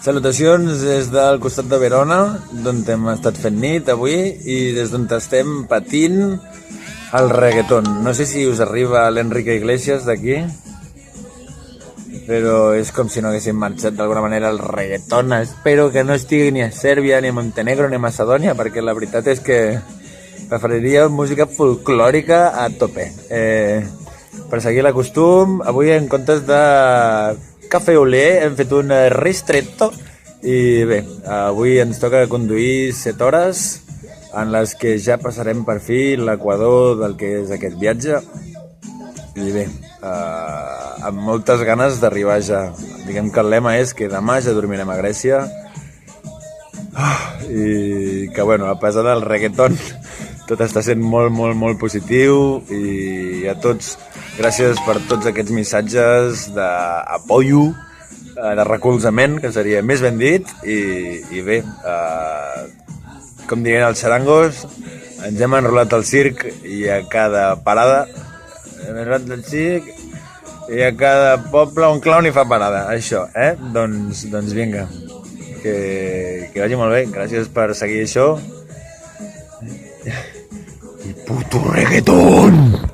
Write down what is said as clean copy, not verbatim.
Salutacions des del costat de Verona, d'on hem estat fent nit avui i des d'on estem patint el reggaeton. No sé si us arriba l'Enrique Iglesias d'aquí, però és com si no haguéssim marxat d'alguna manera el reggaeton. Espero que no estigui ni a Sèrbia, ni a Montenegro, ni a Macedònia, perquè la veritat és que preferiria música folclòrica a tope. Per seguir la costum, avui en comptes de cafè au lait hem fet un ristretto i bé, avui ens toca conduir 7 hores en les que ja passarem per fi l'equador del que és aquest viatge i bé, amb moltes ganes d'arribar ja. Diguem que el lema és que demà ja dormirem a Grècia i que bueno, a pesar del reggaeton tot està sent molt positiu i a tots gràcies per tots aquests missatges d'apoyo, de recolzament, que seria més ben dit, i bé, com diuen els xarangos, ens hem enrolat al circ i a cada parada, hem enrolat al circ i a cada poble un clown hi fa parada, això, Doncs vinga, que vagi molt bé, gràcies per seguir això. I puto reggaeton!